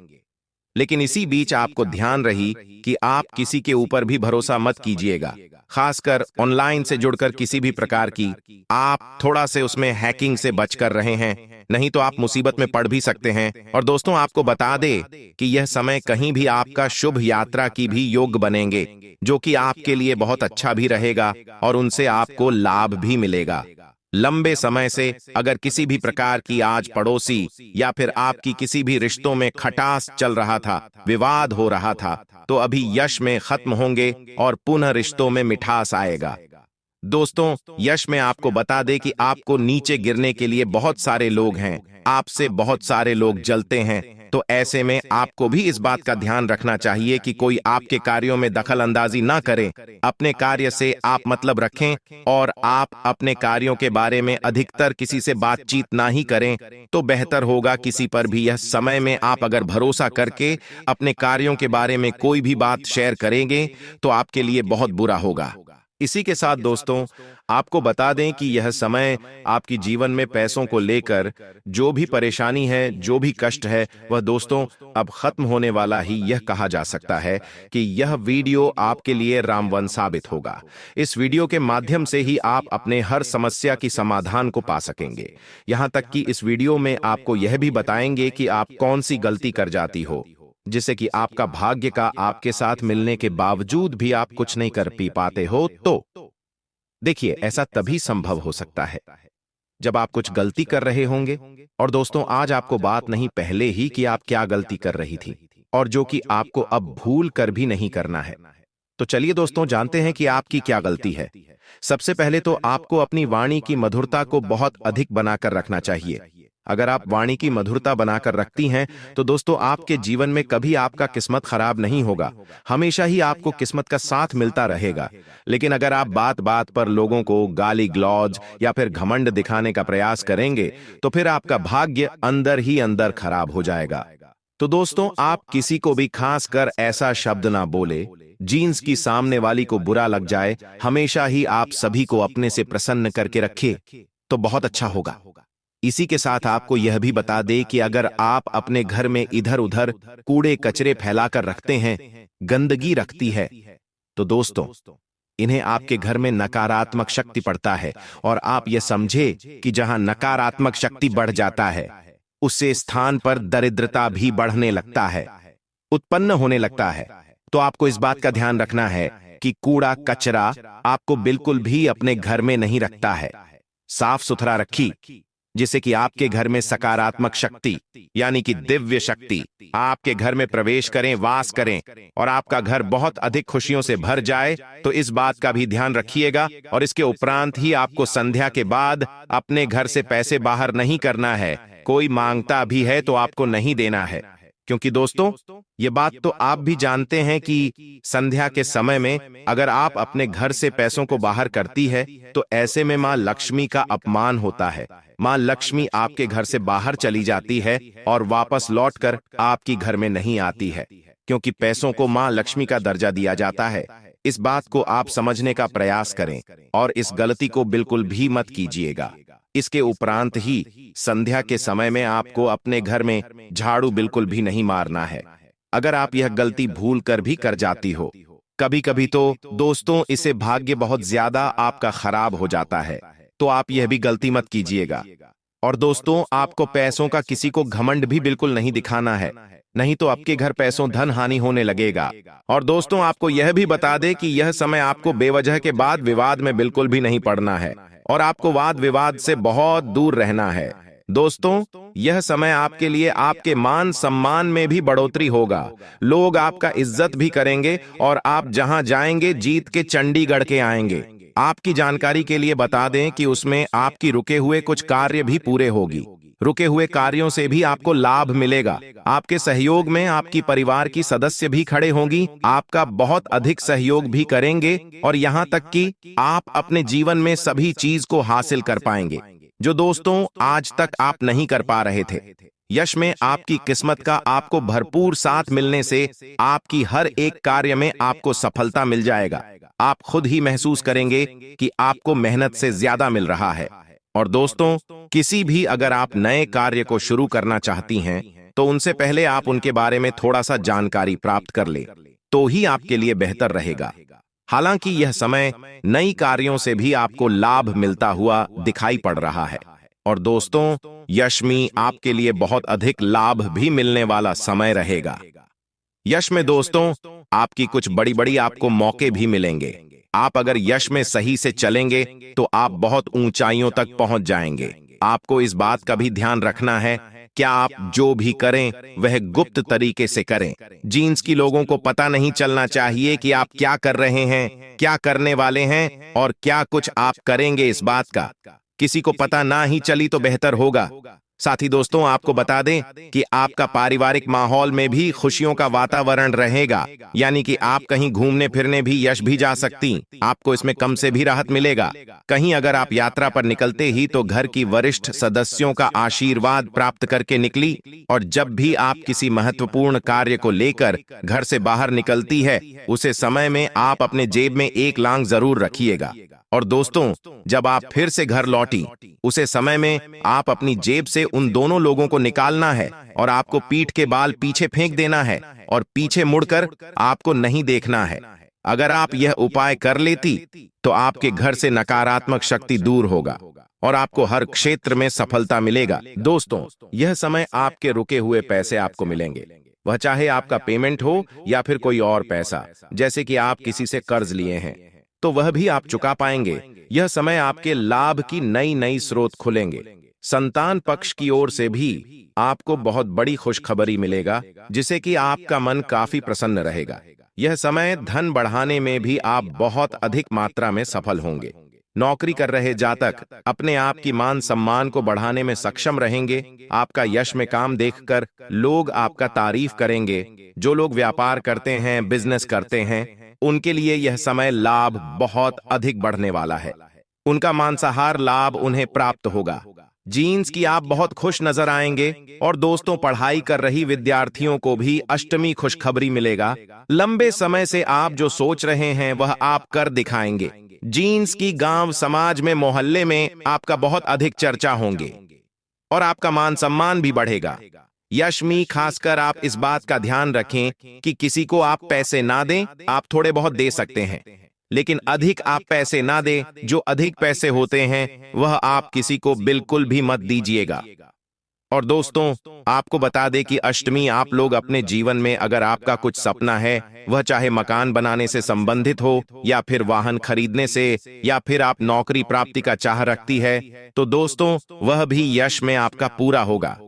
Speaker 2: लेकिन इसी बीच आपको ध्यान रही कि आप किसी के ऊपर भी भरोसा मत कीजिएगा, खासकर ऑनलाइन से जुड़कर किसी भी प्रकार की। आप थोड़ा से उसमें हैकिंग से बचकर रहे हैं, नहीं तो आप मुसीबत में पड़ भी सकते हैं। और दोस्तों, आपको बता दे कि यह समय कहीं भी आपका शुभ यात्रा की भी योग बनेंगे, जो कि आपके लिए बहुत अच्छा भी रहेगा और उनसे आपको लाभ भी मिलेगा। लंबे समय से अगर किसी भी प्रकार की आज पड़ोसी या फिर आपकी किसी भी रिश्तों में खटास चल रहा था, विवाद हो रहा था, तो अभी यश में खत्म होंगे और पुनः रिश्तों में मिठास आएगा। दोस्तों, यश में आपको बता दे कि आपको नीचे गिरने के लिए बहुत सारे लोग हैं, आपसे बहुत सारे लोग जलते हैं। तो ऐसे में आपको भी इस बात का ध्यान रखना चाहिए कि कोई आपके कार्यों में दखल अंदाजी ना करे। अपने कार्य से आप मतलब रखें और आप अपने कार्यों के बारे में अधिकतर किसी से बातचीत ना ही करें तो बेहतर होगा। किसी पर भी यह समय में आप अगर भरोसा करके अपने कार्यों के बारे में कोई भी बात शेयर करेंगे तो आपके लिए बहुत बुरा होगा। इसी के साथ दोस्तों, आपको बता दें कि यह समय आपकी जीवन में पैसों को लेकर जो भी परेशानी है, जो भी कष्ट है, वह दोस्तों अब खत्म होने वाला ही। यह कहा जा सकता है कि यह वीडियो आपके लिए रामवन साबित होगा। इस वीडियो के माध्यम से ही आप अपने हर समस्या की समाधान को पा सकेंगे। यहां तक कि इस वीडियो में आपको यह भी बताएंगे कि आप कौन सी गलती कर जाती हो, जिससे कि आपका भाग्य का आपके साथ मिलने के बावजूद भी आप कुछ नहीं कर पाते हो। तो देखिए, ऐसा तभी संभव हो सकता है जब आप कुछ गलती कर रहे होंगे। और दोस्तों, आज आपको बात नहीं पहले ही कि आप क्या गलती कर रही थी और जो कि आपको अब भूल कर भी नहीं करना है। तो चलिए दोस्तों, जानते हैं कि आपकी क्या गलती है। सबसे पहले तो आपको अपनी वाणी की मधुरता को बहुत अधिक बनाकर रखना चाहिए। अगर आप वाणी की मधुरता बनाकर रखती हैं तो दोस्तों, आपके जीवन में कभी आपका किस्मत खराब नहीं होगा, हमेशा ही आपको किस्मत का साथ मिलता रहेगा। लेकिन अगर आप बात बात पर लोगों को गाली गलौज या फिर घमंड दिखाने का प्रयास करेंगे तो फिर आपका भाग्य अंदर ही अंदर खराब हो जाएगा। तो दोस्तों, आप किसी को भी खास कर ऐसा शब्द ना बोले जीन्स की सामने वाली को बुरा लग जाए। हमेशा ही आप सभी को अपने से प्रसन्न करके रखिए तो बहुत अच्छा होगा। इसी के साथ आपको यह भी बता दे कि अगर आप अपने घर में इधर उधर कूड़े कचरे फैलाकर रखते हैं, गंदगी रखती है, तो दोस्तों इन्हें आपके घर में नकारात्मक शक्ति पड़ता है। और आप यह समझे कि जहां नकारात्मक शक्ति बढ़ जाता है, उससे स्थान पर दरिद्रता भी बढ़ने लगता है, उत्पन्न होने लगता है। तो आपको इस बात का ध्यान रखना है कि कूड़ा कचरा आपको बिल्कुल भी अपने घर में नहीं रखता है। साफ सुथरा रखिए, जिससे कि आपके घर में सकारात्मक शक्ति यानी कि दिव्य शक्ति आपके घर में प्रवेश करें, वास करें और आपका घर बहुत अधिक खुशियों से भर जाए। तो इस बात का भी ध्यान रखिएगा। और इसके उपरांत ही आपको संध्या के बाद अपने घर से पैसे बाहर नहीं करना है। कोई मांगता भी है तो आपको नहीं देना है, क्योंकि दोस्तों ये बात तो आप भी जानते हैं कि संध्या के समय में अगर आप अपने घर से पैसों को बाहर करती है तो ऐसे में मां लक्ष्मी का अपमान होता है। मां लक्ष्मी आपके घर से बाहर चली जाती है और वापस लौटकर आपकी घर में नहीं आती है। क्योंकि पैसों को मां लक्ष्मी का दर्जा दिया जाता है। इस बात को आप समझने का प्रयास करें और इस गलती को बिल्कुल भी मत कीजिएगा। इसके उपरांत ही संध्या के समय में आपको अपने घर में झाड़ू बिल्कुल भी नहीं मारना है। अगर आप यह गलती भूल कर भी कर जाती हो, कभी कभी तो दोस्तों इससे भाग्य बहुत ज्यादा आपका खराब हो जाता है, तो आप यह भी गलती मत कीजिएगा। और दोस्तों, आपको पैसों का किसी को घमंड भी बिल्कुल नहीं दिखाना है, नहीं तो आपके घर पैसों धन हानि होने लगेगा। और दोस्तों, आपको यह भी बता दे कि यह समय आपको बेवजह के बाद विवाद में बिल्कुल भी नहीं पड़ना है और आपको वाद विवाद से बहुत दूर रहना है। दोस्तों, यह समय आपके लिए आपके मान सम्मान में भी बढ़ोतरी होगा। लोग आपका इज्जत भी करेंगे और आप जहां जाएंगे जीत के चंडीगढ़ के आएंगे। आपकी जानकारी के लिए बता दें कि उसमें आपकी रुके हुए कुछ कार्य भी पूरे होगी। रुके हुए कार्यों से भी आपको लाभ मिलेगा। आपके सहयोग में आपकी परिवार की सदस्य भी खड़े होंगी, आपका बहुत अधिक सहयोग भी करेंगे और यहाँ तक कि आप अपने जीवन में सभी चीज को हासिल कर पाएंगे जो दोस्तों आज तक आप नहीं कर पा रहे थे। यश में आपकी किस्मत का आपको भरपूर साथ मिलने से आपकी हर एक कार्य में आपको सफलता मिल जाएगा। आप खुद ही महसूस करेंगे कि आपको मेहनत से ज्यादा मिल रहा है। और दोस्तों, किसी भी अगर आप नए कार्य को शुरू करना चाहती हैं, तो उनसे पहले आप उनके बारे में थोड़ा सा जानकारी प्राप्त कर ले, तो ही आपके लिए बेहतर रहेगा। हालांकि यह समय नई कार्यों से भी आपको लाभ मिलता हुआ दिखाई पड़ रहा है। और दोस्तों, यश में आपके लिए बहुत अधिक लाभ भी मिलने वाला समय रहेगा। यश में दोस्तों, आपकी कुछ बड़ी बड़ी आपको मौके भी मिलेंगे। आप अगर यश में सही से चलेंगे तो आप बहुत ऊंचाइयों तक पहुंच जाएंगे। आपको इस बात का भी ध्यान रखना है, क्या आप जो भी करें वह गुप्त तरीके से करें। जीन्स की लोगों को पता नहीं चलना चाहिए कि आप क्या कर रहे हैं, क्या करने वाले हैं और क्या कुछ आप करेंगे। इस बात का किसी को पता ना ही चली तो बेहतर होगा। साथ ही दोस्तों, आपको बता दें कि आपका पारिवारिक माहौल में भी खुशियों का वातावरण रहेगा, यानी कि आप कहीं घूमने फिरने भी यश भी जा सकती, आपको इसमें कम से भी राहत मिलेगा। कहीं अगर आप यात्रा पर निकलते ही तो घर की वरिष्ठ सदस्यों का आशीर्वाद प्राप्त करके निकली। और जब भी आप किसी महत्वपूर्ण कार्य को लेकर घर से बाहर निकलती है, उसे समय में आप अपने जेब में 1 लांग जरूर रखिएगा। और दोस्तों, जब आप फिर से घर लौटी, उसे समय में आप अपनी जेब से उन दोनों लोगों को निकालना है और आपको पीठ के बाल पीछे फेंक देना है और पीछे मुड़कर आपको नहीं देखना है। अगर आप यह उपाय कर लेती तो आपके घर से नकारात्मक शक्ति दूर होगा और आपको हर क्षेत्र में सफलता मिलेगा। दोस्तों, यह समय आपके रुके हुए पैसे आपको मिलेंगे, वह चाहे आपका पेमेंट हो या फिर कोई और पैसा, जैसे कि आप किसी से कर्ज लिए हैं तो वह भी आप चुका पाएंगे। यह समय आपके लाभ की नई नई स्रोत खुलेंगे। संतान पक्ष की ओर से भी आपको बहुत बड़ी खुशखबरी मिलेगा, जिससे कि आपका मन काफी प्रसन्न रहेगा। यह समय धन बढ़ाने में भी आप बहुत अधिक मात्रा में सफल होंगे। नौकरी कर रहे जातक अपने आप की मान सम्मान को बढ़ाने में सक्षम रहेंगे। आपका यश में काम देखकर लोग आपका तारीफ करेंगे। जो लोग व्यापार करते हैं, बिजनेस करते हैं, उनके लिए यह समय लाभ बहुत अधिक बढ़ने वाला है। उनका मांसाहार लाभ उन्हें प्राप्त होगा। जीन्स की आप बहुत खुश नजर आएंगे। और दोस्तों, पढ़ाई कर रही विद्यार्थियों को भी अष्टमी खुशखबरी मिलेगा। लंबे समय से आप जो सोच रहे हैं वह आप कर दिखाएंगे। जीन्स की गांव समाज में मोहल्ले में आपका बहुत अधिक चर्चा होंगे और आपका मान सम्मान भी बढ़ेगा। यश में खासकर आप इस बात का ध्यान रखें कि किसी को आप पैसे ना दें। आप थोड़े बहुत दे सकते हैं, लेकिन अधिक आप पैसे ना दें। जो अधिक पैसे होते हैं वह आप किसी को बिल्कुल भी मत दीजिएगा। और दोस्तों, आपको बता दें कि अष्टमी आप लोग अपने जीवन में अगर आपका कुछ सपना है, वह चाहे मकान बनाने से संबंधित हो या फिर वाहन खरीदने से या फिर आप नौकरी प्राप्ति का चाह रखती है, तो दोस्तों वह भी यश में आपका पूरा होगा।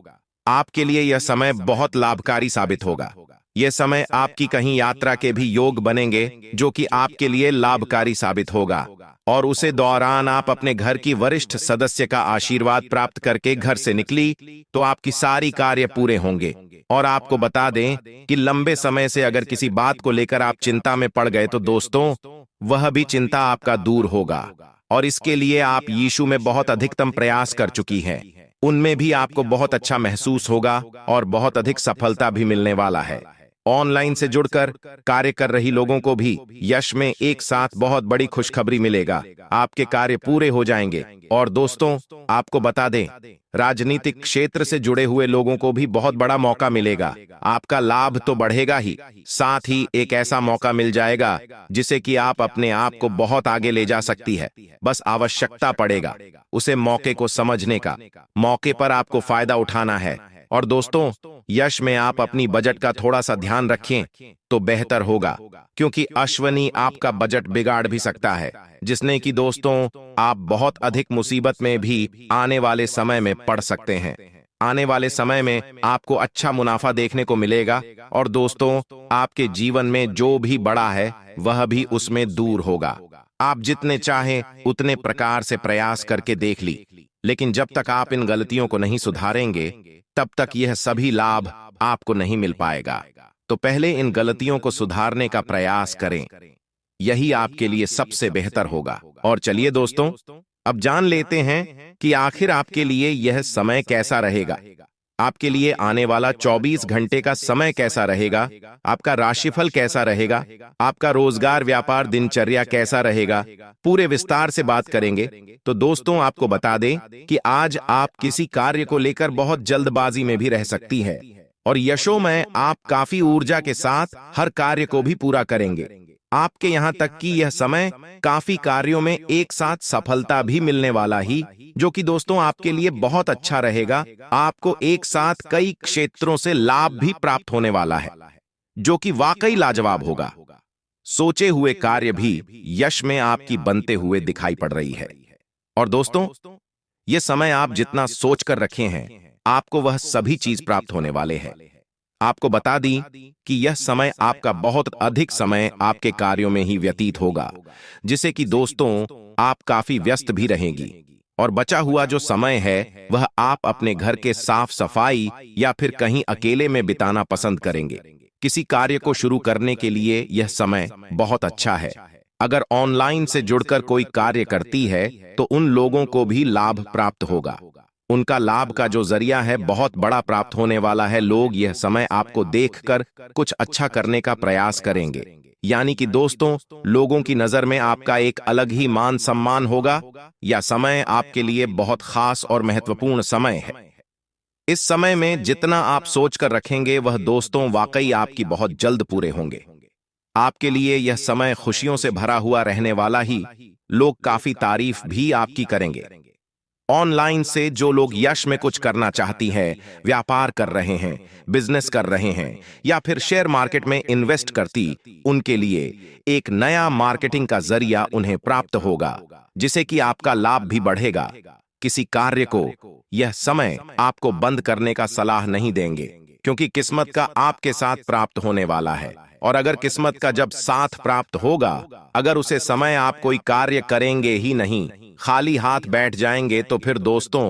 Speaker 2: आपके लिए यह समय बहुत लाभकारी साबित होगा। यह समय आपकी कहीं यात्रा के भी योग बनेंगे, जो कि आपके लिए लाभकारी साबित होगा। और उसे दौरान आप अपने घर की वरिष्ठ सदस्य का आशीर्वाद प्राप्त करके घर से निकली तो आपकी सारी कार्य पूरे होंगे। और आपको बता दें कि लंबे समय से अगर किसी बात को लेकर आप चिंता में पड़ गए तो दोस्तों वह भी चिंता आपका दूर होगा। और इसके लिए आप यीशु में बहुत अधिकतम प्रयास कर चुकी हैं। उनमें भी आपको बहुत अच्छा महसूस होगा और बहुत अधिक सफलता भी मिलने वाला है। ऑनलाइन से जुड़कर कार्य कर रही लोगों को भी यश में एक साथ बहुत बड़ी खुशखबरी मिलेगा। आपके कार्य पूरे हो जाएंगे। और दोस्तों, आपको बता दें, राजनीतिक क्षेत्र से जुड़े हुए लोगों को भी बहुत बड़ा मौका मिलेगा। आपका लाभ तो बढ़ेगा ही, साथ ही एक ऐसा मौका मिल जाएगा जिसे कि आप अपने आप को बहुत आगे ले जा सकती है। बस आवश्यकता पड़ेगा उसे मौके को समझने का। मौके पर आपको फायदा उठाना है। और दोस्तों, यश में आप अपनी बजट का थोड़ा सा ध्यान रखें तो बेहतर होगा, क्योंकि अश्वनी आपका बजट बिगाड़ भी सकता है, जिसने कि दोस्तों आप बहुत अधिक मुसीबत में भी आने वाले समय में पड़ सकते हैं। आने वाले समय में आपको अच्छा मुनाफा देखने को मिलेगा। और दोस्तों, आपके जीवन में जो भी बड़ा है वह भी उसमें दूर होगा। आप जितने चाहें उतने प्रकार से प्रयास करके देख ली, लेकिन जब तक आप इन गलतियों को नहीं सुधारेंगे तब तक यह सभी लाभ आपको नहीं मिल पाएगा। तो पहले इन गलतियों को सुधारने का प्रयास करें, यही आपके लिए सबसे बेहतर होगा। और चलिए दोस्तों, अब जान लेते हैं कि आखिर आपके लिए यह समय कैसा रहेगा। आपके लिए आने वाला 24 घंटे का समय कैसा रहेगा, आपका राशिफल कैसा रहेगा, आपका रोजगार व्यापार दिनचर्या कैसा रहेगा, पूरे विस्तार से बात करेंगे। तो दोस्तों, आपको बता दें कि आज आप किसी कार्य को लेकर बहुत जल्दबाजी में भी रह सकती है, और यशोमय आप काफी ऊर्जा के साथ हर कार्य को भी पूरा करेंगे। आपके यहां तक कि यह समय काफी कार्यों में एक साथ सफलता भी मिलने वाला ही, जो कि दोस्तों आपके लिए बहुत अच्छा रहेगा। आपको एक साथ कई क्षेत्रों से लाभ भी प्राप्त होने वाला है, जो कि वाकई लाजवाब होगा। सोचे हुए कार्य भी यश में आपकी बनते हुए दिखाई पड़ रही है। और दोस्तों, यह समय आप जितना सोच कर रखे हैं, आपको वह सभी चीज प्राप्त होने वाले हैं। आपको बता दी कि यह समय आपका बहुत अधिक समय आपके कार्यों में ही व्यतीत होगा, जिसे कि दोस्तों आप काफी व्यस्त भी रहेंगी। और बचा हुआ जो समय है वह आप अपने घर के साफ सफाई या फिर कहीं अकेले में बिताना पसंद करेंगे। किसी कार्य को शुरू करने के लिए यह समय बहुत अच्छा है। अगर ऑनलाइन से जुड़कर कोई कार्य करती है तो उन लोगों को भी लाभ प्राप्त होगा। उनका लाभ का जो जरिया है बहुत बड़ा प्राप्त होने वाला है। लोग यह समय आपको देखकर कुछ अच्छा करने का प्रयास करेंगे, यानी कि दोस्तों लोगों की नजर में आपका एक अलग ही मान सम्मान होगा। यह समय आपके लिए बहुत खास और महत्वपूर्ण समय है। इस समय में जितना आप सोच कर रखेंगे वह दोस्तों वाकई आपकी बहुत जल्द पूरे होंगे। आपके लिए यह समय खुशियों से भरा हुआ रहने वाला ही। लोग काफी तारीफ भी आपकी करेंगे। ऑनलाइन से जो लोग यश में कुछ करना चाहती हैं, व्यापार कर रहे हैं, बिजनेस कर रहे हैं या फिर शेयर मार्केट में इन्वेस्ट करती, उनके लिए एक नया मार्केटिंग का जरिया उन्हें प्राप्त होगा, जिसे कि आपका लाभ भी बढ़ेगा। किसी कार्य को यह समय आपको बंद करने का सलाह नहीं देंगे, क्योंकि किस्मत का आपके साथ प्राप्त होने वाला है। और अगर किस्मत का जब साथ प्राप्त होगा, अगर उसे समय आप कोई कार्य करेंगे ही नहीं, खाली हाथ बैठ जाएंगे, तो फिर दोस्तों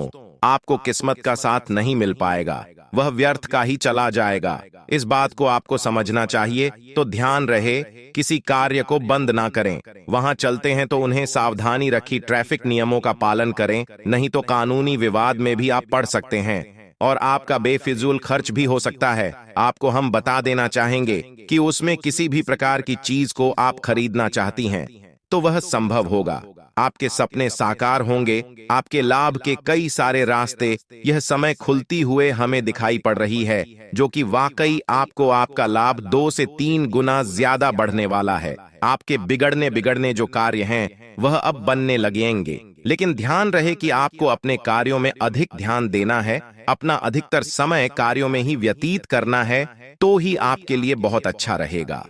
Speaker 2: आपको किस्मत का साथ नहीं मिल पाएगा, वह व्यर्थ का ही चला जाएगा। इस बात को आपको समझना चाहिए। तो ध्यान रहे, किसी कार्य को बंद ना करें। वहां चलते हैं तो उन्हें सावधानी रखी ट्रैफिक नियमों का पालन करें, नहीं तो कानूनी विवाद में भी आप पड़ सकते हैं और आपका बेफिजूल खर्च भी हो सकता है। आपको हम बता देना चाहेंगे कि उसमें किसी भी प्रकार की चीज को आप खरीदना चाहती हैं तो वह संभव होगा। आपके सपने साकार होंगे। आपके लाभ के कई सारे रास्ते यह समय खुलती हुए हमें दिखाई पड़ रही है, जो कि वाकई आपको आपका लाभ 2 से 3 गुना ज्यादा बढ़ने वाला है। आपके बिगड़ने जो कार्य हैं वह अब बनने लगेंगे। लेकिन ध्यान रहे कि आपको अपने कार्यों में अधिक ध्यान देना है, अपना अधिकतर समय कार्यों में ही व्यतीत करना है, तो ही आपके लिए बहुत अच्छा रहेगा।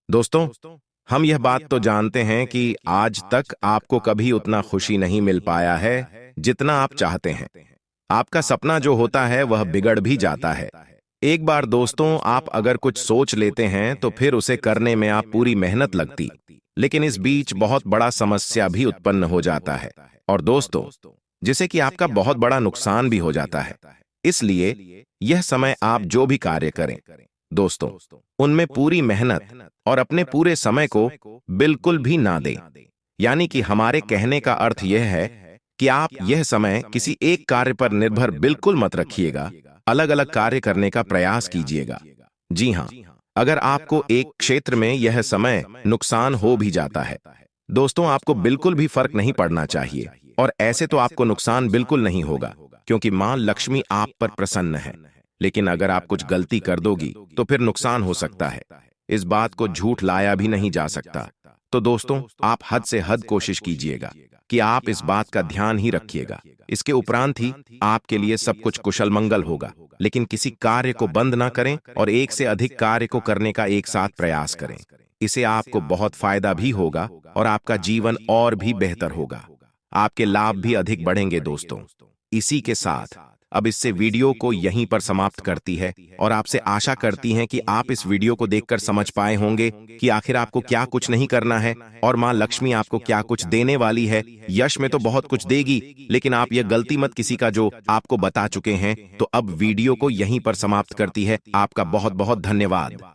Speaker 2: दोस्तों, हम यह बात तो जानते हैं कि आज तक आपको कभी उतना खुशी नहीं मिल पाया है जितना आप चाहते हैं। आपका सपना जो होता है वह बिगड़ भी जाता है। एक बार दोस्तों आप अगर कुछ सोच लेते हैं तो फिर उसे करने में आप पूरी मेहनत लगती, लेकिन इस बीच बहुत बड़ा समस्या भी उत्पन्न हो जाता है, और दोस्तों जिसे कि आपका बहुत बड़ा नुकसान भी हो जाता है। इसलिए यह समय आप जो भी कार्य करें दोस्तों, उनमें पूरी मेहनत और अपने पूरे समय को बिल्कुल भी ना दें। यानी कि हमारे कहने का अर्थ यह है कि आप यह समय किसी एक कार्य पर निर्भर बिल्कुल मत रखिएगा, अलग अलग कार्य करने का प्रयास कीजिएगा। जी हाँ, अगर आपको एक क्षेत्र में यह समय नुकसान हो भी जाता है, दोस्तों आपको बिल्कुल भी फर्क नहीं पड़ना चाहिए, और ऐसे तो आपको नुकसान बिल्कुल नहीं होगा क्योंकि मां लक्ष्मी आप पर प्रसन्न है। लेकिन अगर आप कुछ गलती कर दोगी तो फिर नुकसान हो सकता है। इस बात को झूठ लाया भी नहीं जा सकता। तो दोस्तों आप हद से हद कोशिश कीजिएगा कि आप इस बात का ध्यान ही रखिएगा। इसके उपरांत ही आपके लिए सब कुछ कुशल मंगल होगा। लेकिन किसी कार्य को बंद ना करें और एक से अधिक कार्य को करने का एक साथ प्रयास करें। इसे आपको बहुत फायदा भी होगा और आपका जीवन और भी बेहतर होगा। आपके लाभ भी अधिक बढ़ेंगे दोस्तों। इसी के साथ अब इससे वीडियो को यहीं पर समाप्त करती है और आपसे आशा करती हैं कि आप इस वीडियो को देखकर समझ पाए होंगे कि आखिर आपको क्या कुछ नहीं करना है और मां लक्ष्मी आपको क्या कुछ देने वाली है। यश में तो बहुत कुछ देगी, लेकिन आप यह गलती मत किसी का जो आपको बता चुके हैं। तो अब वीडियो को यहीं पर समाप्त करती है। आपका बहुत बहुत धन्यवाद।